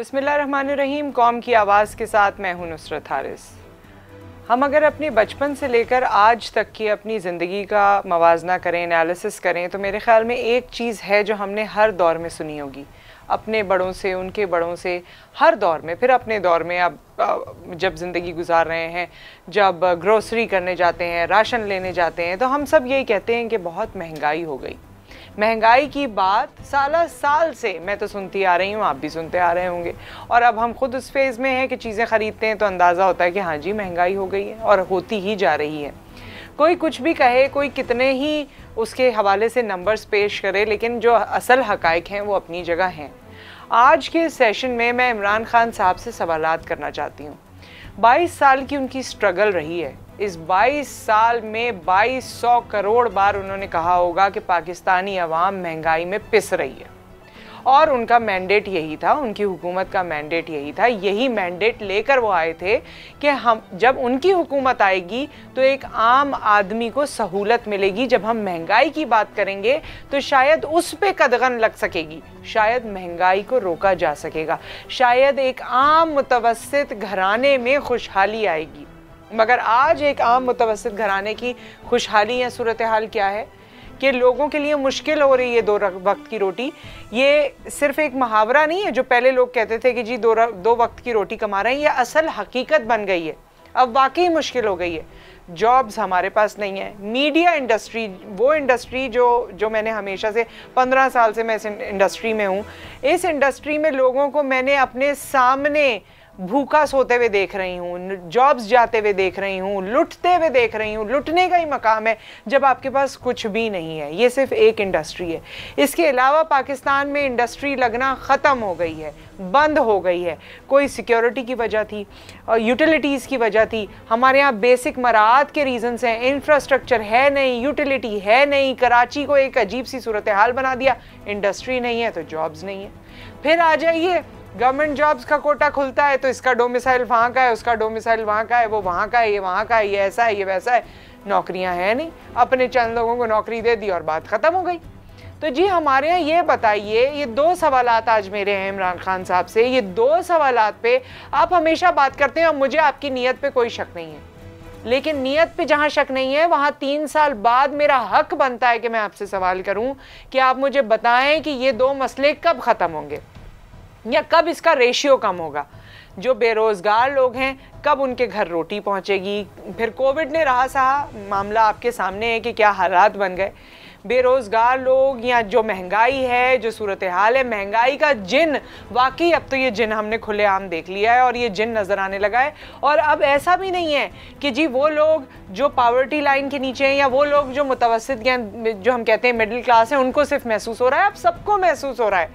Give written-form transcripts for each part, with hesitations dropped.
बिस्मिल्लाहिर्रहमानिर्रहीम। कौम की आवाज़ के साथ मैं हूं नुसरत हारिस। हम अगर अपने बचपन से लेकर आज तक की अपनी ज़िंदगी का मवाजना करें, एनालिसिस करें, तो मेरे ख़्याल में एक चीज़ है जो हमने हर दौर में सुनी होगी, अपने बड़ों से, उनके बड़ों से, हर दौर में, फिर अपने दौर में। अब जब ज़िंदगी गुजार रहे हैं, जब ग्रोसरी करने जाते हैं, राशन लेने जाते हैं, तो हम सब यही कहते हैं कि बहुत महंगाई हो गई। महंगाई की बात साल से मैं तो सुनती आ रही हूँ, आप भी सुनते आ रहे होंगे, और अब हम खुद उस फेज़ में हैं कि चीज़ें ख़रीदते हैं तो अंदाज़ा होता है कि हाँ जी महंगाई हो गई है, और होती ही जा रही है। कोई कुछ भी कहे, कोई कितने ही उसके हवाले से नंबर्स पेश करे, लेकिन जो असल हक़ाइक़ हैं वो अपनी जगह हैं। आज के सेशन में मैं इमरान खान साहब से सवालात करना चाहती हूँ। 22 साल की उनकी स्ट्रगल रही है। इस 22 साल में 2200 करोड़ बार उन्होंने कहा होगा कि पाकिस्तानी अवाम महंगाई में पिस रही है, और उनका मैंडेट यही था, उनकी हुकूमत का मैंडेट यही था। यही मैंडेट लेकर वो आए थे कि हम जब उनकी हुकूमत आएगी तो एक आम आदमी को सहूलत मिलेगी। जब हम महंगाई की बात करेंगे तो शायद उस पे कदगन लग सकेगी, शायद महंगाई को रोका जा सकेगा, शायद एक आम मुतवस्सित घराने में खुशहाली आएगी। मगर आज एक आम मुतवस्सित घराने की खुशहाली या सूरत हाल क्या है कि लोगों के लिए मुश्किल हो रही है 2 वक्त की रोटी। ये सिर्फ एक मुहावरा नहीं है जो पहले लोग कहते थे कि जी 2 वक्त की रोटी कमा रहे हैं, ये असल हकीकत बन गई है। अब वाकई मुश्किल हो गई है। जॉब्स हमारे पास नहीं है। मीडिया इंडस्ट्री, वो इंडस्ट्री जो मैंने हमेशा से 15 साल से मैं इस इंडस्ट्री में हूँ, इस इंडस्ट्री में लोगों को मैंने अपने सामने भूखा सोते हुए देख रही हूँ, जॉब्स जाते हुए देख रही हूँ, लुटते हुए देख रही हूँ। लुटने का ही मकाम है जब आपके पास कुछ भी नहीं है। ये सिर्फ एक इंडस्ट्री है। इसके अलावा पाकिस्तान में इंडस्ट्री लगना ख़त्म हो गई है, बंद हो गई है। कोई सिक्योरिटी की वजह थी, और यूटिलिटीज़ की वजह थी। हमारे यहाँ बेसिक मराहत के रीज़न्स हैं, इंफ्रास्ट्रक्चर है नहीं, यूटिलिटी है नहीं। कराची को एक अजीब सी सूरत हाल बना दिया, इंडस्ट्री नहीं है तो जॉब्स नहीं है। फिर आ जाइए, गवर्नमेंट जॉब्स का कोटा खुलता है तो इसका डोमिसाइल वहाँ का है, उसका डोमिसाइल वहाँ का है, वो वहाँ का है, ये वहाँ का है, ये ऐसा है, ये वैसा है। नौकरियाँ हैं नहीं, अपने चंद लोगों को नौकरी दे दी और बात ख़त्म हो गई। तो जी हमारे यहाँ ये बताइए, ये 2 सवालात आज मेरे हैं इमरान खान साहब से। ये 2 सवालात पे आप हमेशा बात करते हैं और मुझे आपकी नीयत पे कोई शक नहीं है, लेकिन नीयत पे जहाँ शक नहीं है वहाँ 3 साल बाद मेरा हक बनता है कि मैं आपसे सवाल करूँ कि आप मुझे बताएं कि ये 2 मसले कब ख़त्म होंगे, या कब इसका रेशियो कम होगा। जो बेरोज़गार लोग हैं, कब उनके घर रोटी पहुंचेगी। फिर कोविड ने रहा सहा, मामला आपके सामने है कि क्या हालात बन गए। बेरोज़गार लोग, या जो महंगाई है, जो सूरत हाल है, महंगाई का जिन, वाकई अब तो ये जिन हमने खुलेआम देख लिया है और ये जिन नज़र आने लगा है। और अब ऐसा भी नहीं है कि जी वो लोग जो पावर्टी लाइन के नीचे हैं, या वो लोग जो मुतवस्सित या जो हम कहते हैं मिडिल क्लास हैं, उनको सिर्फ महसूस हो रहा है, अब सबको महसूस हो रहा है।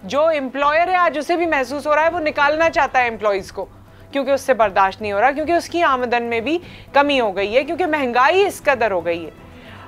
जो एम्प्लॉयर है आज उसे भी महसूस हो रहा है, वो निकालना चाहता है एम्प्लॉयज़ को, क्योंकि उससे बर्दाश्त नहीं हो रहा, क्योंकि उसकी आमदन में भी कमी हो गई है, क्योंकि महंगाई इस कदर हो गई है।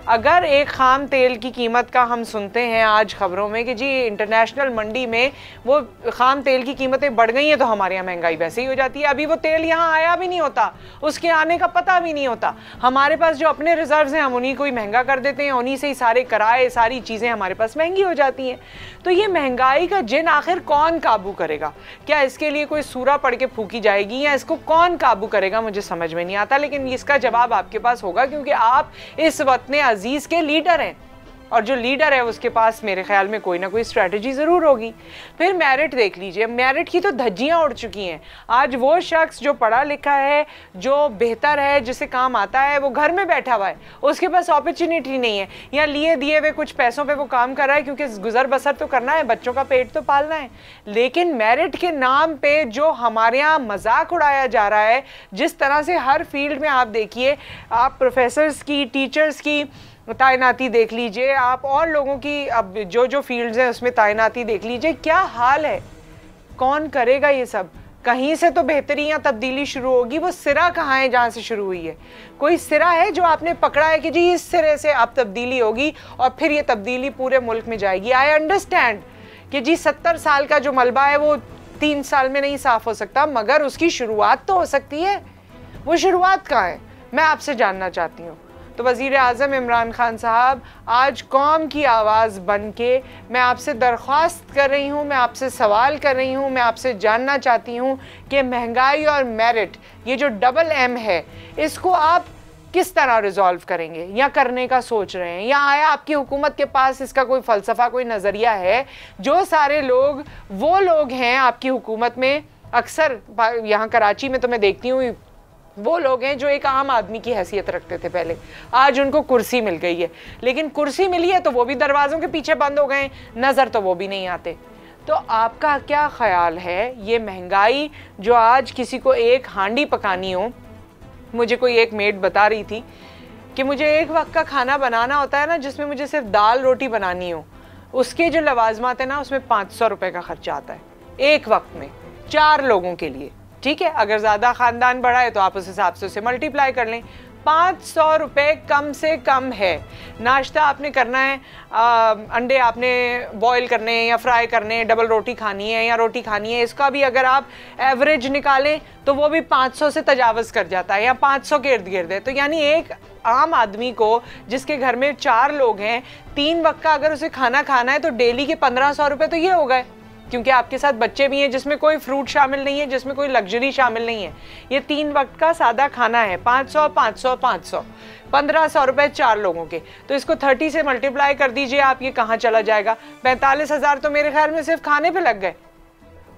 अगर एक ख़ाम तेल की कीमत का हम सुनते हैं आज ख़बरों में कि जी इंटरनेशनल मंडी में वो ख़ाम तेल की कीमतें बढ़ गई हैं, तो हमारे यहाँ महंगाई वैसे ही हो जाती है। अभी वो तेल यहाँ आया भी नहीं होता, उसके आने का पता भी नहीं होता। हमारे पास जो अपने रिजर्व्स हैं हम उन्हीं को ही महंगा कर देते हैं, उन्हीं से ही सारे किराए, सारी चीज़ें हमारे पास महंगी हो जाती हैं। तो ये महंगाई का जिन आखिर कौन काबू करेगा? क्या इसके लिए कोई सूरा पढ़ के फूकी जाएगी, या इसको कौन काबू करेगा? मुझे समझ में नहीं आता, लेकिन इसका जवाब आपके पास होगा, क्योंकि आप इस वतन अजीज़ के लीडर हैं, और जो लीडर है उसके पास मेरे ख्याल में कोई ना कोई स्ट्रैटेजी ज़रूर होगी। फिर मेरिट देख लीजिए, मेरिट की तो धज्जियाँ उड़ चुकी हैं। आज वो शख्स जो पढ़ा लिखा है, जो बेहतर है, जिसे काम आता है, वो घर में बैठा हुआ है, उसके पास अपॉर्चुनिटी नहीं है, या लिए दिए हुए कुछ पैसों पे वो काम कर रहा है, क्योंकि गुजर बसर तो करना है, बच्चों का पेट तो पालना है। लेकिन मेरिट के नाम पे जो हमारे यहाँ मजाक उड़ाया जा रहा है, जिस तरह से हर फील्ड में आप देखिए, आप प्रोफेसर्स की, टीचर्स की तैनाती देख लीजिए, आप और लोगों की अब जो फील्ड्स हैं उसमें तैनाती देख लीजिए, क्या हाल है। कौन करेगा ये सब? कहीं से तो बेहतरी या तब्दीली शुरू होगी। वो सिरा कहाँ है जहाँ से शुरू हुई है? कोई सिरा है जो आपने पकड़ा है कि जी इस सिरे से अब तब्दीली होगी और फिर ये तब्दीली पूरे मुल्क में जाएगी? आई अंडरस्टैंड कि जी 70 साल का जो मलबा है वो 3 साल में नहीं साफ हो सकता, मगर उसकी शुरुआत तो हो सकती है। वो शुरुआत कहाँ है, मैं आपसे जानना चाहती हूँ। तो तो वज़ीर आज़म इमरान खान साहब, आज कौम की आवाज़ बन के मैं आपसे दरख्वास्त कर रही हूँ, मैं आपसे सवाल कर रही हूँ, मैं आपसे जानना चाहती हूँ कि महंगाई और मेरिट, ये जो डबल एम है, इसको आप किस तरह रिजॉल्व करेंगे या करने का सोच रहे हैं, या आया आपकी हुकूमत के पास इसका कोई फ़लसफ़ा, कोई नज़रिया है? जो सारे लोग वो लोग हैं आपकी हुकूमत में, अक्सर यहाँ कराची में तो मैं देखती हूँ वो लोग हैं जो एक आम आदमी की हैसियत रखते थे पहले, आज उनको कुर्सी मिल गई है, लेकिन कुर्सी मिली है तो वो भी दरवाज़ों के पीछे बंद हो गए, नज़र तो वो भी नहीं आते। तो आपका क्या ख्याल है, ये महंगाई जो आज किसी को एक हांडी पकानी हो, मुझे कोई एक मेड बता रही थी कि मुझे एक वक्त का खाना बनाना होता है ना, जिसमें मुझे सिर्फ दाल रोटी बनानी हो, उसके जो लवाजमात है ना, उसमें 500 रुपये का खर्चा आता है एक वक्त में 4 लोगों के लिए। ठीक है, अगर ज़्यादा ख़ानदान बड़ा है तो आप उस हिसाब से उसे मल्टीप्लाई कर लें। 500 रुपये कम से कम है। नाश्ता आपने करना है, अंडे आपने बॉईल करने हैं या फ्राई करने हैं, डबल रोटी खानी है या रोटी खानी है, इसका भी अगर आप एवरेज निकालें तो वो भी 500 से तजावज़ कर जाता है या 500 के इर्द गिर्द है। तो यानी एक आम आदमी को, जिसके घर में 4 लोग हैं, 3 वक्त का अगर उसे खाना खाना है तो डेली के 1500 रुपये तो ये हो गए, क्योंकि आपके साथ बच्चे भी हैं जिसमें कोई फ्रूट शामिल नहीं है, जिसमें कोई लग्जरी शामिल नहीं है। ये 3 वक्त का सादा खाना है, 500 500 500 1500 रुपये 4 लोगों के। तो इसको 30 से मल्टीप्लाई कर दीजिए आप, ये कहाँ चला जाएगा? 45,000 तो मेरे ख्याल में सिर्फ खाने पे लग गए।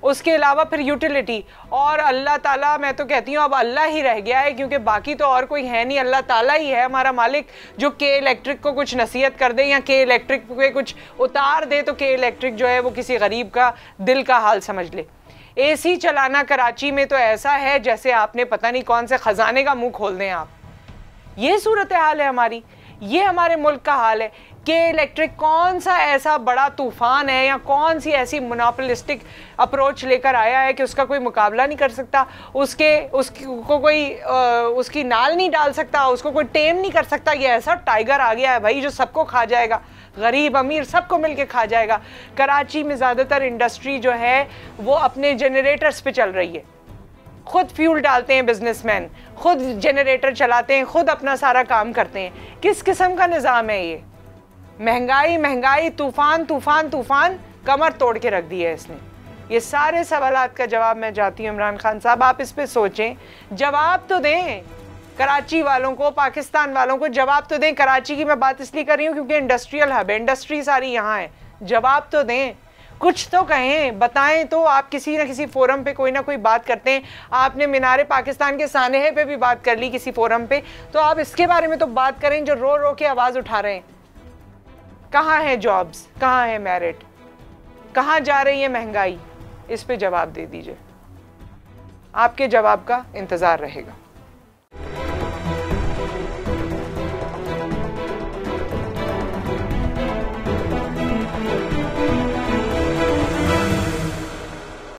उसके अलावा फिर यूटिलिटी, और अल्लाह ताला, मैं तो कहती हूँ अब अल्लाह ही रह गया है, क्योंकि बाकी तो और कोई है नहीं, अल्लाह ताला ही है हमारा मालिक, जो के इलेक्ट्रिक को कुछ नसीहत कर दे या के इलेक्ट्रिक पे कुछ उतार दे, तो के इलेक्ट्रिक जो है वो किसी गरीब का दिल का हाल समझ ले। एसी चलाना कराची में तो ऐसा है जैसे आपने पता नहीं कौन से खजाने का मुंह खोल दें आप। ये सूरत हाल है हमारी, ये हमारे मुल्क का हाल है कि इलेक्ट्रिक कौन सा ऐसा बड़ा तूफान है या कौन सी ऐसी मोनोपोलिस्टिक अप्रोच लेकर आया है कि उसका कोई मुकाबला नहीं कर सकता, उसको कोई उसकी नाल नहीं डाल सकता, उसको कोई टेम नहीं कर सकता। ये ऐसा टाइगर आ गया है भाई जो सबको खा जाएगा, गरीब अमीर सबको मिलके खा जाएगा। कराची में ज़्यादातर इंडस्ट्री जो है वो अपने जनरेटर्स पे चल रही है, खुद फ्यूल डालते हैं बिजनेसमैन, खुद जनरेटर चलाते हैं, खुद अपना सारा काम करते हैं। किस किस्म का निज़ाम है ये? महंगाई महंगाई, तूफान तूफान तूफान, कमर तोड़ के रख दी है इसने। ये सारे सवालात का जवाब मैं चाहती हूँ इमरान खान साहब, आप इस पे सोचें, जवाब तो दें कराची वालों को, पाकिस्तान वालों को जवाब तो दें। कराची की मैं बात इसलिए कर रही हूँ क्योंकि इंडस्ट्रियल हब है, इंडस्ट्री सारी यहाँ है। जवाब तो दें, कुछ तो कहें, बताएं तो। आप किसी न किसी फोरम पे कोई ना कोई बात करते हैं, आपने मीनारे पाकिस्तान के सानहे पे भी बात कर ली किसी फोरम पे, तो आप इसके बारे में तो बात करें जो रो रो के आवाज़ उठा रहे हैं। कहाँ है जॉब्स, कहाँ है मेरिट, कहाँ जा रही है महंगाई? इस पे जवाब दे दीजिए, आपके जवाब का इंतज़ार रहेगा।